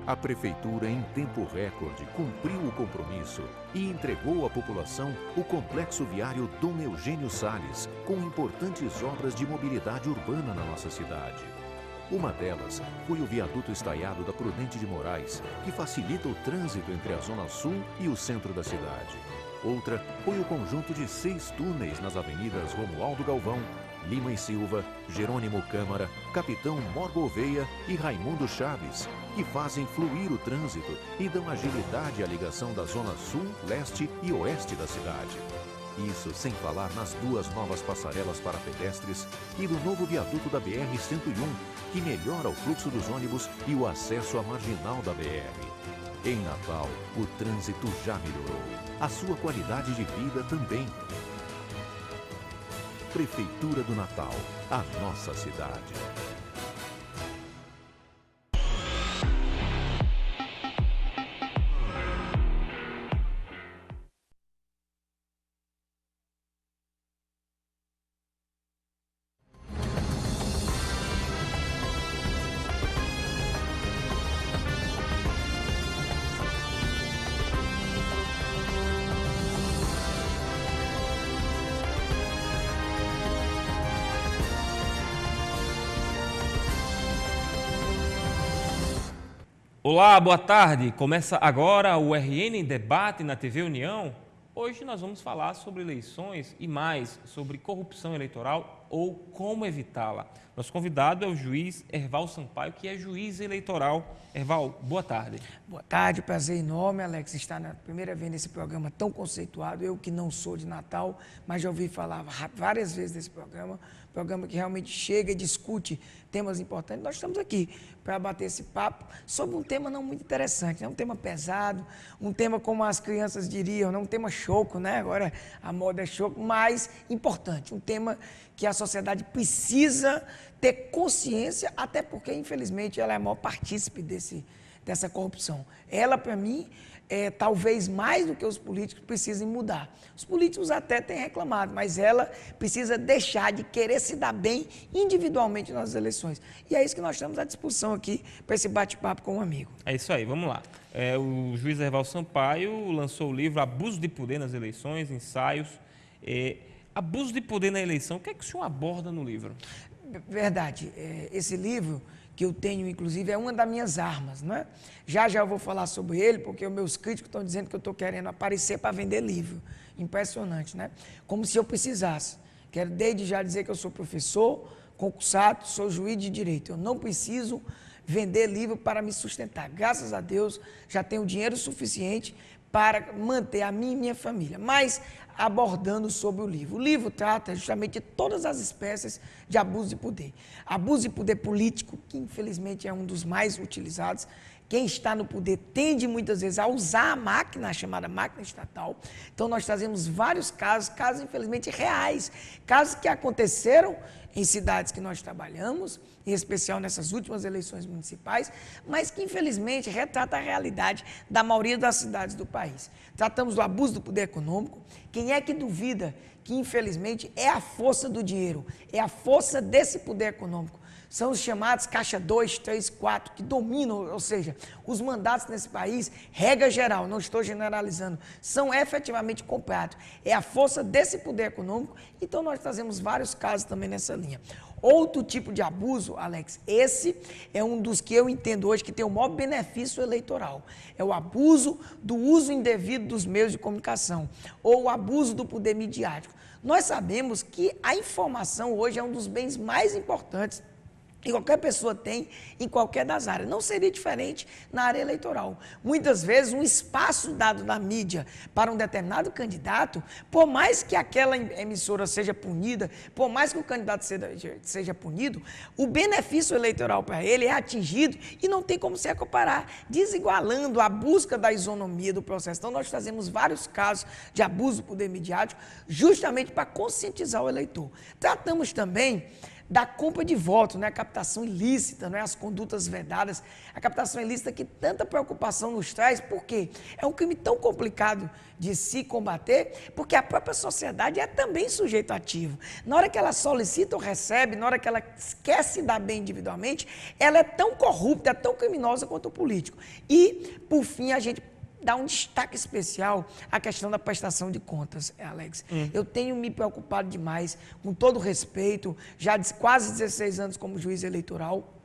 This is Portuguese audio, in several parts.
A Prefeitura, em tempo recorde, cumpriu o compromisso e entregou à população o complexo viário Dom Eugênio Salles, com importantes obras de mobilidade urbana na nossa cidade. Uma delas foi o viaduto estaiado da Prudente de Moraes, que facilita o trânsito entre a Zona Sul e o centro da cidade. Outra foi o conjunto de 6 túneis nas avenidas Romualdo Galvão, Lima e Silva, Jerônimo Câmara, Capitão Mor Gouveia e Raimundo Chaves, que fazem fluir o trânsito e dão agilidade à ligação da Zona Sul, Leste e Oeste da cidade. Isso sem falar nas 2 novas passarelas para pedestres e do novo viaduto da BR-101, que melhora o fluxo dos ônibus e o acesso à marginal da BR. Em Natal, o trânsito já melhorou. A sua qualidade de vida também. Prefeitura do Natal, a nossa cidade. Olá, boa tarde. Começa agora o RN em Debate na TV União. Hoje nós vamos falar sobre eleições e mais sobre corrupção eleitoral ou como evitá-la. Nosso convidado é o juiz Herval Sampaio, que é juiz eleitoral. Herval, boa tarde. Boa tarde, prazer enorme, Alex, estar na primeira vez nesse programa tão conceituado. Eu que não sou de Natal, mas já ouvi falar várias vezes desse programa que realmente chega e discute temas importantes. Nós estamos aqui para bater esse papo sobre um tema não muito interessante, né? Um tema pesado, um tema, como as crianças diriam, né? Um tema choco, né? Agora a moda é choco, mas importante, um tema que a sociedade precisa ter consciência, até porque, infelizmente, ela é a maior partícipe dessa corrupção. Ela, para mim, talvez mais do que os políticos precisem mudar. Os políticos até têm reclamado, mas ela precisa deixar de querer se dar bem individualmente nas eleições. E é isso que nós estamos à disposição aqui para esse bate-papo com um amigo. É isso aí, vamos lá. O juiz Herval Sampaio lançou o livro Abuso de Poder nas Eleições, Ensaios. Abuso de poder na eleição, o que é que o senhor aborda no livro? Verdade, esse livro que eu tenho, inclusive, é uma das minhas armas, não é? Já eu vou falar sobre ele, porque os meus críticos estão dizendo que eu estou querendo aparecer para vender livro. Impressionante, né? Como se eu precisasse. Quero desde já dizer que eu sou professor, concursado, sou juiz de direito. Eu não preciso vender livro para me sustentar. Graças a Deus, já tenho dinheiro suficiente para manter a minha e minha família. Mas abordando sobre o livro. O livro trata justamente de todas as espécies de abuso de poder. Abuso de poder político, que infelizmente é um dos mais utilizados. Quem está no poder tende muitas vezes a usar a máquina, a chamada máquina estatal. Então nós trazemos vários casos infelizmente reais, casos que aconteceram em cidades que nós trabalhamos, em especial nessas últimas eleições municipais, mas que infelizmente retrata a realidade da maioria das cidades do país. Tratamos do abuso do poder econômico. Quem é que duvida que infelizmente é a força do dinheiro, é a força desse poder econômico? São os chamados caixa 2, 3, 4, que dominam, ou seja, os mandatos nesse país, regra geral, não estou generalizando, são efetivamente comprados. É a força desse poder econômico, então nós trazemos vários casos também nessa linha. Outro tipo de abuso, Alex, esse é um dos que eu entendo hoje que tem o maior benefício eleitoral. É o abuso do uso indevido dos meios de comunicação, ou o abuso do poder midiático. Nós sabemos que a informação hoje é um dos bens mais importantes que qualquer pessoa tem em qualquer das áreas. Não seria diferente na área eleitoral. Muitas vezes, um espaço dado na mídia para um determinado candidato, por mais que aquela emissora seja punida, por mais que o candidato seja punido, o benefício eleitoral para ele é atingido e não tem como se equiparar, desigualando a busca da isonomia do processo. Então, nós trazemos vários casos de abuso do poder midiático, justamente para conscientizar o eleitor. Tratamos também da compra de votos, né? A captação ilícita, né? As condutas vedadas, a captação ilícita que tanta preocupação nos traz, porque é um crime tão complicado de se combater, porque a própria sociedade é também sujeito ativo. Na hora que ela solicita ou recebe, na hora que ela quer se dar bem individualmente, ela é tão corrupta, é tão criminosa quanto o político. E, por fim, a gente dá um destaque especial à questão da prestação de contas, Alex. Eu tenho me preocupado demais, com todo respeito, já de quase 16 anos como juiz eleitoral.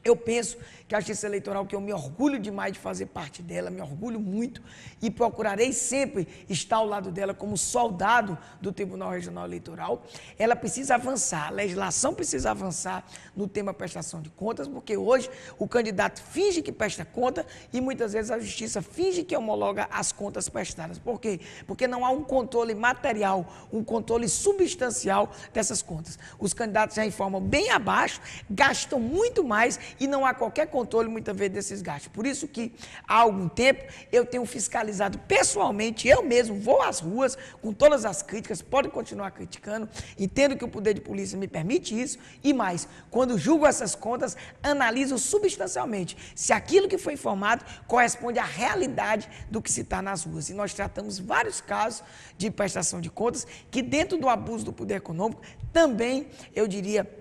Eu penso que a justiça eleitoral, que eu me orgulho demais de fazer parte dela, me orgulho muito e procurarei sempre estar ao lado dela como soldado do Tribunal Regional Eleitoral, ela precisa avançar, a legislação precisa avançar no tema prestação de contas, porque hoje o candidato finge que presta conta e muitas vezes a justiça finge que homologa as contas prestadas. Por quê? Porque não há um controle material, um controle substancial dessas contas. Os candidatos já informam bem abaixo, gastam muito mais e não há qualquer controle, muitas vezes, desses gastos. Por isso que, há algum tempo, eu tenho fiscalizado pessoalmente, eu mesmo vou às ruas com todas as críticas, pode continuar criticando, entendo que o poder de polícia me permite isso, e mais, quando julgo essas contas, analiso substancialmente se aquilo que foi informado corresponde à realidade do que se está nas ruas. E nós tratamos vários casos de prestação de contas que, dentro do abuso do poder econômico, também, eu diria,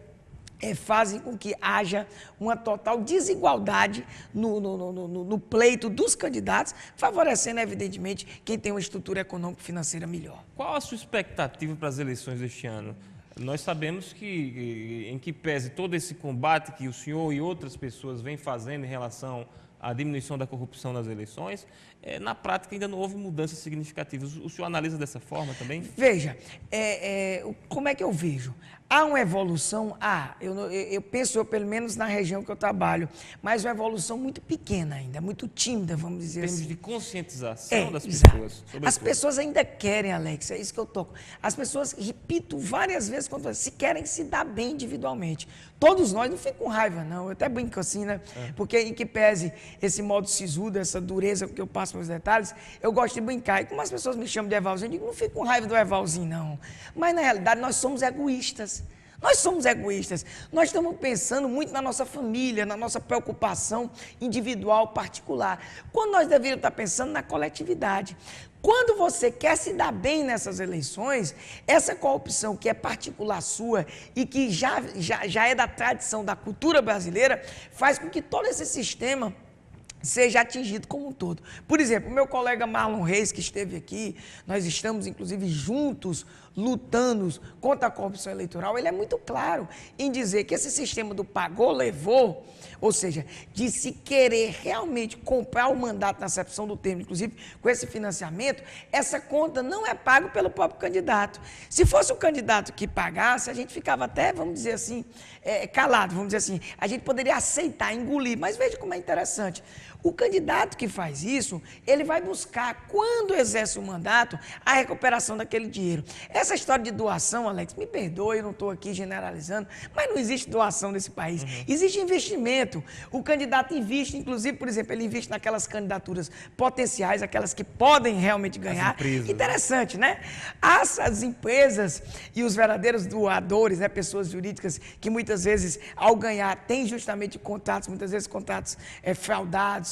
fazem com que haja uma total desigualdade no pleito dos candidatos, favorecendo, evidentemente, quem tem uma estrutura econômico-financeira melhor. Qual a sua expectativa para as eleições deste ano? Nós sabemos que, em que pese todo esse combate que o senhor e outras pessoas vêm fazendo em relação à diminuição da corrupção nas eleições, na prática ainda não houve mudanças significativas. O senhor analisa dessa forma também? Veja, como é que eu vejo? Há uma evolução, eu penso, pelo menos na região que eu trabalho, mas uma evolução muito pequena ainda, muito tímida, vamos dizer assim. Em termos de conscientização das pessoas. As pessoas ainda querem, Alex, é isso que eu toco. As pessoas, repito várias vezes, se querem se dar bem individualmente. Todos nós, não fico com raiva não, eu até brinco assim, né? Porque em que pese esse modo sisudo, essa dureza que eu passo pelos detalhes, eu gosto de brincar. E como as pessoas me chamam de Evalzinho, eu digo, não fico com raiva do Evalzinho não. Mas na realidade nós somos egoístas. Nós somos egoístas, nós estamos pensando muito na nossa família, na nossa preocupação individual, particular, quando nós deveríamos estar pensando na coletividade. Quando você quer se dar bem nessas eleições, essa corrupção que é particular sua e que já é da tradição, da cultura brasileira, faz com que todo esse sistema seja atingido como um todo. Por exemplo, o meu colega Marlon Reis, que esteve aqui, nós estamos, inclusive, juntos, lutando contra a corrupção eleitoral, ele é muito claro em dizer que esse sistema do pagou, levou, ou seja, de se querer realmente comprar o mandato na acepção do termo, inclusive com esse financiamento, essa conta não é paga pelo próprio candidato. Se fosse o candidato que pagasse, a gente ficava até, vamos dizer assim, calado, vamos dizer assim, a gente poderia aceitar, engolir, mas veja como é interessante. O candidato que faz isso, ele vai buscar, quando exerce o mandato, a recuperação daquele dinheiro. Essa história de doação, Alex, me perdoe, eu não estou aqui generalizando, mas não existe doação nesse país. Existe investimento. O candidato investe, inclusive, por exemplo, ele investe naquelas candidaturas potenciais, aquelas que podem realmente ganhar. Interessante, né? As empresas e os verdadeiros doadores, né, pessoas jurídicas que muitas vezes, ao ganhar, têm justamente contratos, muitas vezes contratos fraudados,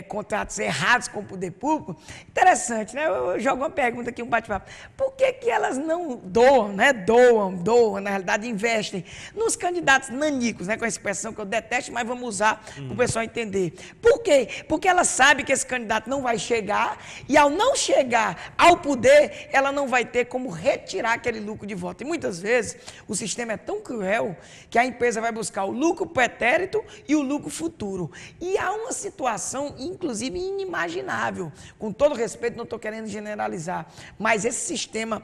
contratos errados com o poder público. Interessante, né? Eu jogo uma pergunta aqui, um bate-papo. Por que elas não doam, né? Doam, na realidade investem nos candidatos nanicos, né? Com a expressão que eu detesto, mas vamos usar para o pessoal entender. Por quê? Porque ela sabe que esse candidato não vai chegar e ao não chegar ao poder, ela não vai ter como retirar aquele lucro de voto. E muitas vezes o sistema é tão cruel que a empresa vai buscar o lucro pretérito e o lucro futuro. E há uma situação, inclusive, inimaginável. Com todo respeito, não estou querendo generalizar, mas esse sistema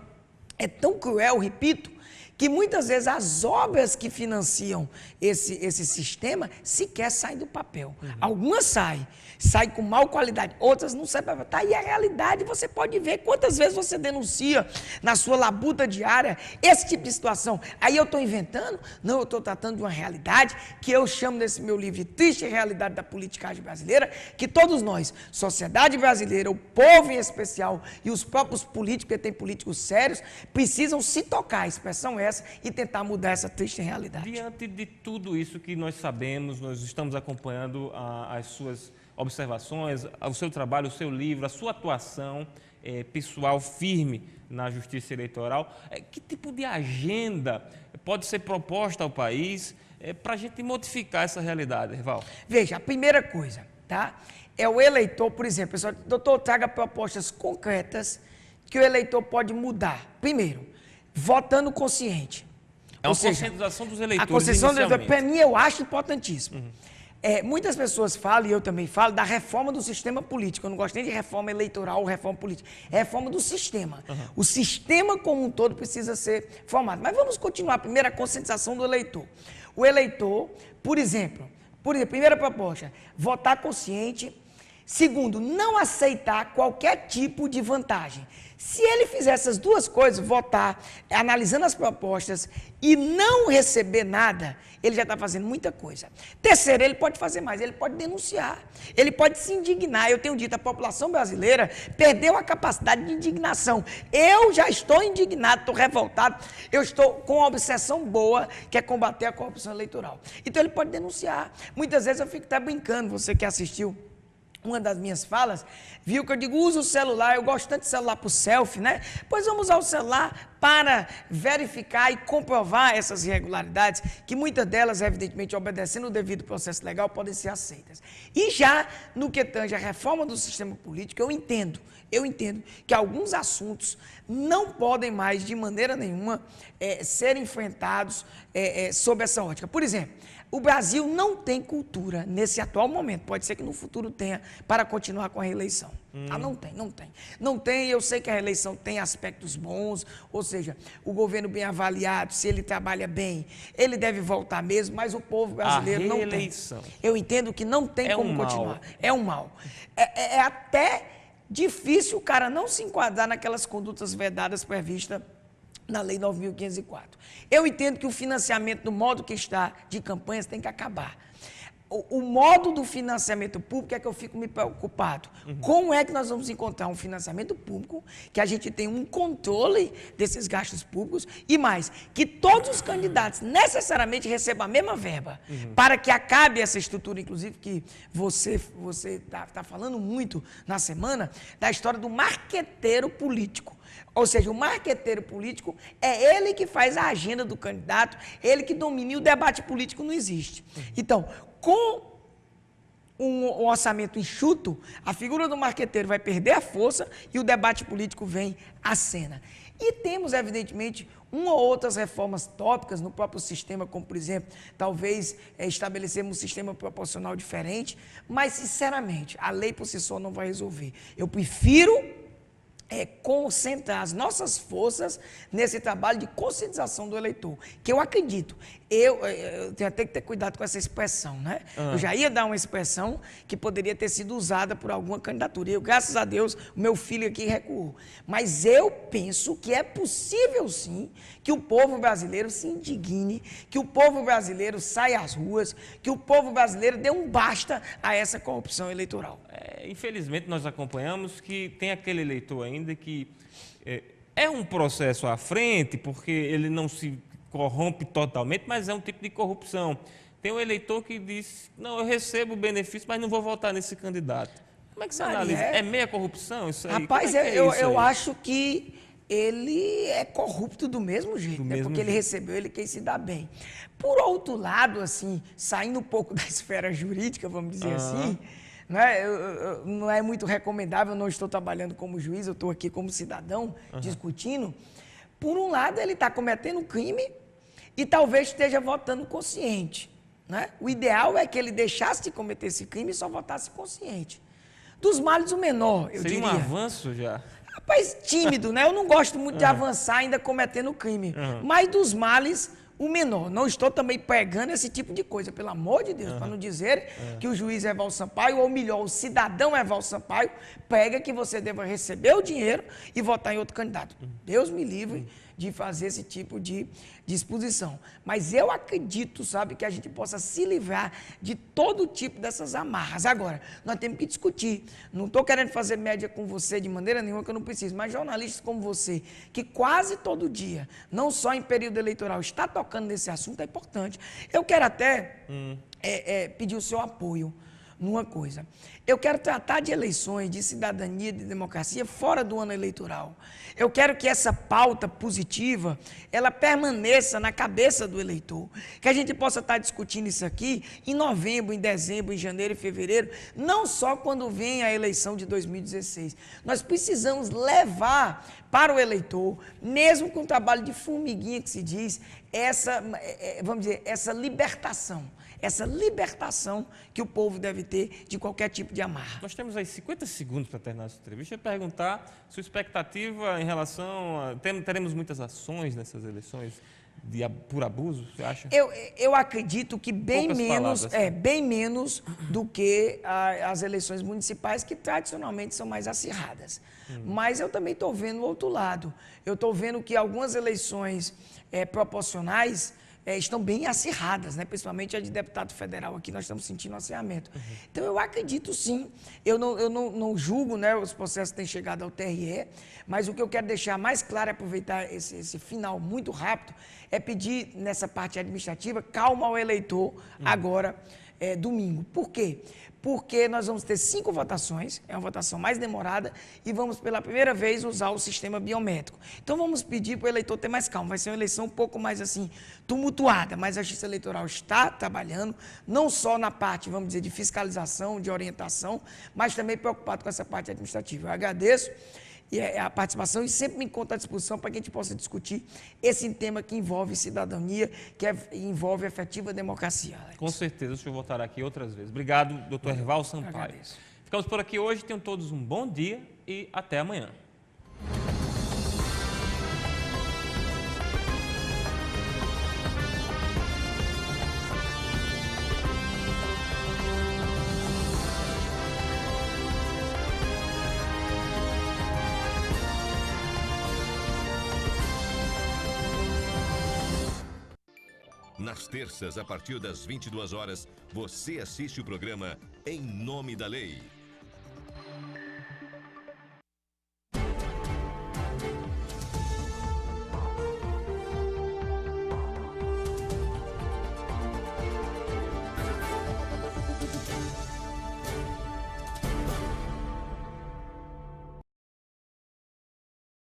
é tão cruel, repito, que muitas vezes as obras que financiam esse sistema sequer saem do papel. Algumas saem com má qualidade, outras não saem para papel. Tá aí a realidade, você pode ver quantas vezes você denuncia na sua labuta diária esse tipo de situação. Aí eu estou inventando? Não, eu estou tratando de uma realidade que eu chamo nesse meu livro de triste realidade da politicagem brasileira, que todos nós, sociedade brasileira, o povo em especial e os próprios políticos, porque tem políticos sérios, precisam se tocar. A expressão é dessa e tentar mudar essa triste realidade. Diante de tudo isso que nós sabemos, nós estamos acompanhando as suas observações, o seu trabalho, o seu livro, a sua atuação pessoal firme na justiça eleitoral. Que tipo de agenda pode ser proposta ao país para a gente modificar essa realidade, Herval? Veja, a primeira coisa, tá? É o eleitor, por exemplo, pessoal, doutor, traga propostas concretas que o eleitor pode mudar. Primeiro, votando consciente. É uma conscientização dos eleitores. A conscientização dos eleitores, para mim, eu acho importantíssimo. Muitas pessoas falam, e eu também falo, da reforma do sistema político. Eu não gosto nem de reforma eleitoral ou reforma política. É reforma do sistema. O sistema como um todo precisa ser formado. Mas vamos continuar. Primeiro, a conscientização do eleitor. O eleitor, por exemplo, primeira proposta, votar consciente. Segundo, não aceitar qualquer tipo de vantagem. Se ele fizer essas duas coisas, votar, analisando as propostas e não receber nada, ele já está fazendo muita coisa. Terceiro, ele pode fazer mais, ele pode denunciar, ele pode se indignar. Eu tenho dito, a população brasileira perdeu a capacidade de indignação. Eu já estou indignado, estou revoltado, eu estou com uma obsessão boa, que é combater a corrupção eleitoral. Então ele pode denunciar. Muitas vezes eu fico até brincando, você que assistiu uma das minhas falas, viu que eu digo, usa o celular, eu gosto tanto de celular para o selfie, né? Pois vamos usar o celular para verificar e comprovar essas irregularidades, que muitas delas, evidentemente, obedecendo o devido processo legal, podem ser aceitas. E já no que tange a reforma do sistema político, eu entendo que alguns assuntos não podem mais, de maneira nenhuma, ser enfrentados sob essa ótica. Por exemplo, o Brasil não tem cultura nesse atual momento, pode ser que no futuro tenha, para continuar com a reeleição. Não tem, eu sei que a reeleição tem aspectos bons, ou seja, o governo bem avaliado, se ele trabalha bem, ele deve voltar mesmo, mas o povo brasileiro não tem. Eu entendo que não tem como continuar. É um mal. É até difícil o cara não se enquadrar naquelas condutas vedadas previstas na Lei 9.504. Eu entendo que o financiamento, do modo que está, de campanhas, tem que acabar. O modo do financiamento público é que eu fico me preocupado. Como é que nós vamos encontrar um financiamento público, que a gente tem um controle desses gastos públicos e mais, que todos os candidatos necessariamente recebam a mesma verba, para que acabe essa estrutura, inclusive, que você está falando muito na semana, da história do marqueteiro político. Ou seja, o marqueteiro político é ele que faz a agenda do candidato, ele que domina, e o debate político não existe. Então, com um orçamento enxuto, a figura do marqueteiro vai perder a força e o debate político vem à cena. E temos, evidentemente, uma ou outras reformas tópicas no próprio sistema, como, por exemplo, talvez estabelecermos um sistema proporcional diferente, mas, sinceramente, a lei por si só não vai resolver. Eu prefiro concentrar as nossas forças nesse trabalho de conscientização do eleitor, que eu acredito. Eu tenho até que ter cuidado com essa expressão, né? Eu já ia dar uma expressão que poderia ter sido usada por alguma candidatura. E eu, graças a Deus, o meu filho aqui recuou. Mas eu penso que é possível, sim, que o povo brasileiro se indigne, que o povo brasileiro saia às ruas, que o povo brasileiro dê um basta a essa corrupção eleitoral. Infelizmente, nós acompanhamos que tem aquele eleitor ainda que é um processo à frente, porque ele não se corrompe totalmente, mas é um tipo de corrupção. Tem um eleitor que diz, não, eu recebo o benefício, mas não vou votar nesse candidato. Como é que você analisa? É meia corrupção isso aí? Rapaz, eu acho que ele é corrupto do mesmo jeito, porque ele recebeu, ele quer se dar bem. Por outro lado, assim, saindo um pouco da esfera jurídica, vamos dizer assim, não é muito recomendável, eu não estou trabalhando como juiz, eu estou aqui como cidadão, discutindo. Por um lado, ele está cometendo crime e talvez esteja votando consciente. Né? O ideal é que ele deixasse de cometer esse crime e só votasse consciente. Dos males, o menor, eu diria. Seria um avanço já? Rapaz, tímido, né? Eu não gosto muito de avançar ainda cometendo crime. Mas dos males, o menor. Não estou também pregando esse tipo de coisa, pelo amor de Deus, para não dizer que o juiz Herval Sampaio, ou melhor, o cidadão Herval Sampaio, prega que você deva receber o dinheiro e votar em outro candidato. Deus me livre de fazer esse tipo de disposição. Mas eu acredito, sabe, que a gente possa se livrar de todo tipo dessas amarras. Agora, nós temos que discutir. Não estou querendo fazer média com você de maneira nenhuma, que eu não preciso, mas jornalistas como você, que quase todo dia, não só em período eleitoral, está tocando nesse assunto, é importante. Eu quero até pedir o seu apoio numa coisa. Eu quero tratar de eleições, de cidadania, de democracia fora do ano eleitoral. Eu quero que essa pauta positiva, ela permaneça na cabeça do eleitor. Que a gente possa estar discutindo isso aqui em novembro, em dezembro, em janeiro e fevereiro, não só quando vem a eleição de 2016. Nós precisamos levar para o eleitor, mesmo com o trabalho de formiguinha que se diz, vamos dizer, essa libertação que o povo deve ter de qualquer tipo de amarra. Nós temos aí 50 segundos para terminar essa entrevista. Eu ia perguntar sua expectativa em relação a... Teremos muitas ações nessas eleições por abuso, você acha? Eu acredito que bem menos do que as eleições municipais, que tradicionalmente são mais acirradas. Mas eu também estou vendo o outro lado. Eu estou vendo que algumas eleições proporcionais estão bem acirradas, né? Principalmente a de deputado federal aqui, nós estamos sentindo um acirramento. Então, eu acredito sim, eu não julgo, né, os processos que têm chegado ao TRE, mas o que eu quero deixar mais claro, é aproveitar esse final muito rápido, é pedir nessa parte administrativa calma ao eleitor agora, domingo. Por quê? Porque nós vamos ter 5 votações, é uma votação mais demorada, e vamos pela primeira vez usar o sistema biométrico. Então vamos pedir para o eleitor ter mais calma, vai ser uma eleição um pouco mais assim, tumultuada, mas a Justiça Eleitoral está trabalhando, não só na parte, vamos dizer, de fiscalização, de orientação, mas também preocupado com essa parte administrativa. Eu agradeço a participação e sempre me encontro à disposição para que a gente possa discutir esse tema que envolve cidadania, que envolve efetiva democracia, Alex. Com certeza, o senhor voltará aqui outras vezes. Obrigado, doutor Herval Sampaio. Agradeço. Ficamos por aqui hoje, tenham todos um bom dia e até amanhã. Nas terças, a partir das 22 horas, você assiste o programa Em Nome da Lei.